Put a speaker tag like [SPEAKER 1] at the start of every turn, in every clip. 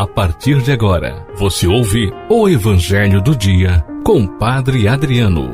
[SPEAKER 1] A partir de agora, você ouve o Evangelho do Dia com Padre Adriano.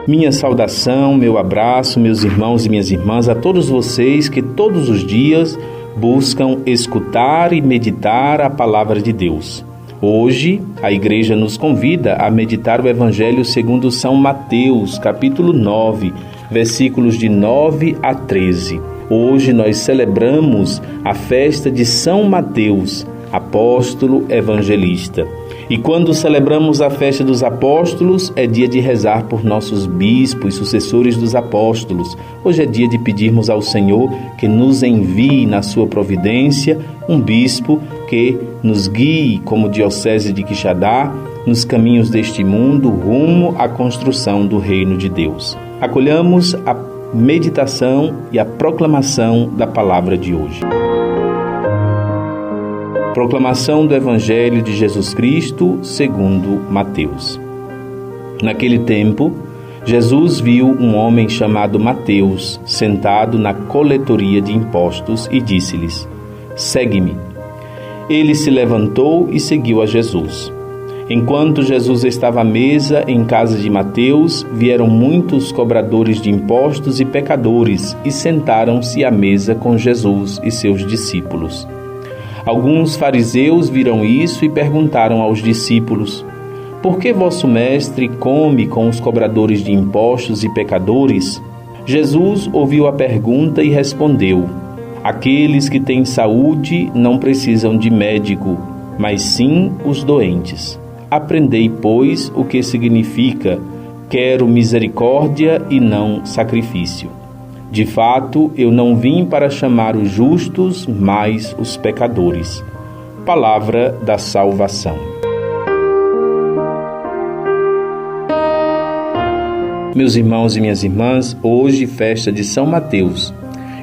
[SPEAKER 2] Minha saudação, meu abraço, meus irmãos e minhas irmãs, a todos vocês que todos os dias buscam escutar e meditar a palavra de Deus. Hoje, a Igreja nos convida a meditar o Evangelho segundo São Mateus, capítulo 9, versículos de 9 a 13. Hoje nós celebramos a festa de São Mateus, apóstolo evangelista. E quando celebramos a festa dos apóstolos, é dia de rezar por nossos bispos, sucessores dos apóstolos. Hoje é dia de pedirmos ao Senhor que nos envie na sua providência um bispo que nos guie como diocese de Quixadá nos caminhos deste mundo rumo à construção do reino de Deus. Acolhamos a meditação e a proclamação da palavra de hoje. Proclamação do Evangelho de Jesus Cristo segundo Mateus. Naquele tempo, Jesus viu um homem chamado Mateus sentado na coletoria de impostos e disse-lhes: "Segue-me." Ele se levantou e seguiu a Jesus. Enquanto Jesus estava à mesa em casa de Mateus, vieram muitos cobradores de impostos e pecadores e sentaram-se à mesa com Jesus e seus discípulos. Alguns fariseus viram isso e perguntaram aos discípulos: "Por que vosso mestre come com os cobradores de impostos e pecadores?" Jesus ouviu a pergunta e respondeu: "Aqueles que têm saúde não precisam de médico, mas sim os doentes. Aprendei, pois, o que significa: quero misericórdia e não sacrifício. De fato, eu não vim para chamar os justos, mas os pecadores." Palavra da salvação. Meus irmãos e minhas irmãs, hoje festa de São Mateus.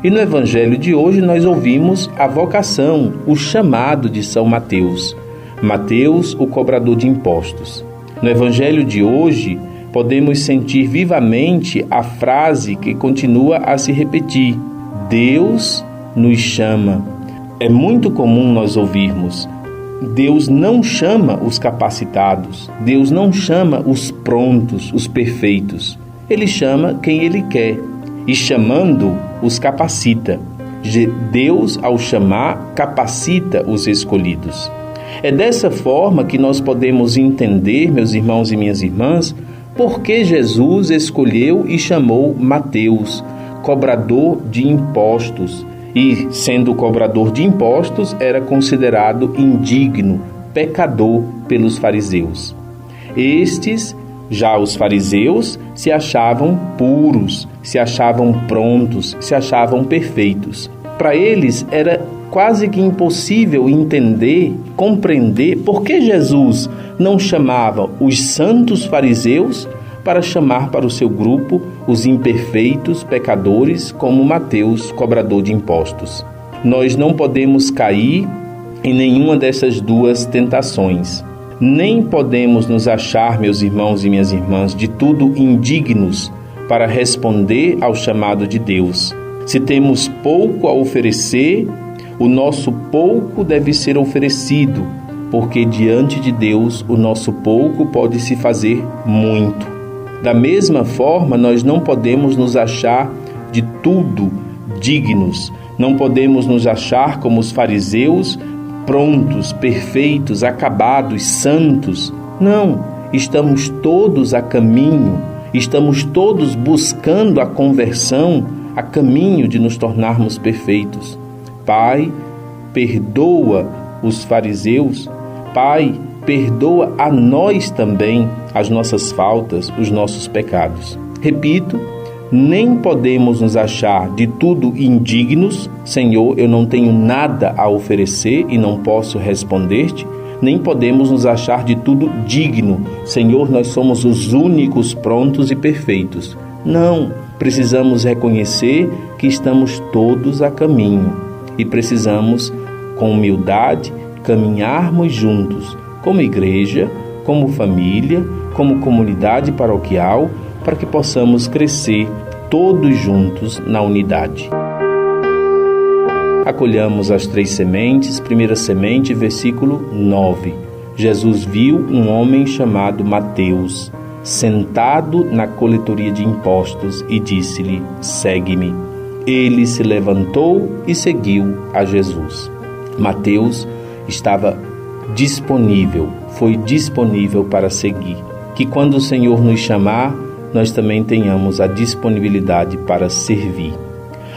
[SPEAKER 2] E no Evangelho de hoje nós ouvimos a vocação, o chamado de São Mateus. Mateus, o cobrador de impostos. No Evangelho de hoje, podemos sentir vivamente a frase que continua a se repetir: Deus nos chama. É muito comum nós ouvirmos: Deus não chama os capacitados, Deus não chama os prontos, os perfeitos. Ele chama quem Ele quer e, chamando, os capacita. Deus, ao chamar, capacita os escolhidos. É dessa forma que nós podemos entender, meus irmãos e minhas irmãs, por que Jesus escolheu e chamou Mateus, cobrador de impostos. E, sendo cobrador de impostos, era considerado indigno, pecador pelos fariseus. Estes, já os fariseus, se achavam puros, se achavam prontos, se achavam perfeitos. Para eles era quase que impossível entender, compreender por que Jesus não chamava os santos fariseus para chamar para o seu grupo os imperfeitos pecadores como Mateus, cobrador de impostos. Nós não podemos cair em nenhuma dessas duas tentações. Nem podemos nos achar, meus irmãos e minhas irmãs, de tudo indignos para responder ao chamado de Deus. Se temos pouco a oferecer, o nosso pouco deve ser oferecido, porque diante de Deus o nosso pouco pode se fazer muito. Da mesma forma, nós não podemos nos achar de tudo dignos, não podemos nos achar como os fariseus, prontos, perfeitos, acabados, santos. Não, estamos todos a caminho, estamos todos buscando a conversão, a caminho de nos tornarmos perfeitos. Pai, perdoa os fariseus. Pai, perdoa a nós também as nossas faltas, os nossos pecados. Repito, nem podemos nos achar de tudo indignos. Senhor, eu não tenho nada a oferecer e não posso responder-te. Nem podemos nos achar de tudo digno. Senhor, nós somos os únicos prontos e perfeitos. Não, precisamos reconhecer que estamos todos a caminho. E precisamos, com humildade, caminharmos juntos, como igreja, como família, como comunidade paroquial, para que possamos crescer todos juntos na unidade. Acolhamos as 3 sementes. Primeira semente, versículo 9. Jesus viu um homem chamado Mateus sentado na coletoria de impostos e disse-lhe: segue-me. Ele se levantou e seguiu a Jesus. Mateus estava disponível, foi disponível para seguir. Que quando o Senhor nos chamar, nós também tenhamos a disponibilidade para servir.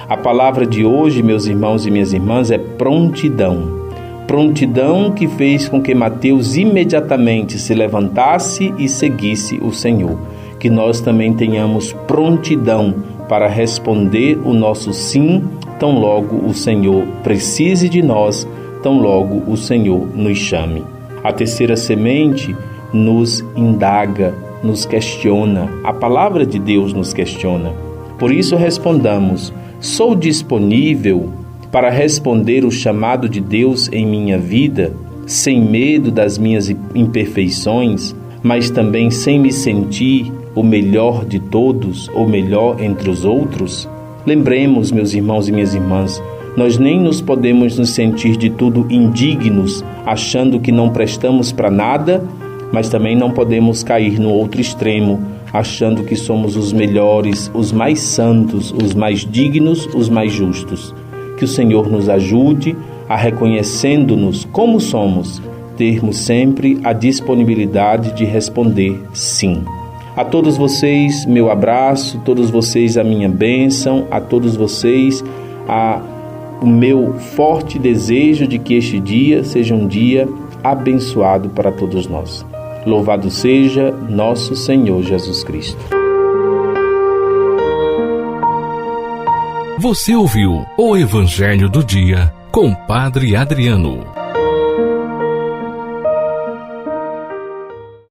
[SPEAKER 2] A palavra de hoje, meus irmãos e minhas irmãs, é prontidão. Prontidão que fez com que Mateus imediatamente se levantasse e seguisse o Senhor. Que nós também tenhamos prontidão para responder o nosso sim, tão logo o Senhor precise de nós, tão logo o Senhor nos chame. A terceira semente nos indaga, nos questiona. A palavra de Deus nos questiona. Por isso respondamos: sou disponível para responder o chamado de Deus em minha vida, sem medo das minhas imperfeições, mas também sem me sentir o melhor de todos, ou melhor entre os outros? Lembremos, meus irmãos e minhas irmãs, nós nem nos podemos nos sentir de tudo indignos, achando que não prestamos para nada, mas também não podemos cair no outro extremo, achando que somos os melhores, os mais santos, os mais dignos, os mais justos. Que o Senhor nos ajude a, reconhecendo-nos como somos, termos sempre a disponibilidade de responder sim. A todos vocês, meu abraço, todos vocês a minha bênção, a todos vocês o meu forte desejo de que este dia seja um dia abençoado para todos nós. Louvado seja nosso Senhor Jesus Cristo.
[SPEAKER 1] Você ouviu o Evangelho do Dia com Padre Adriano.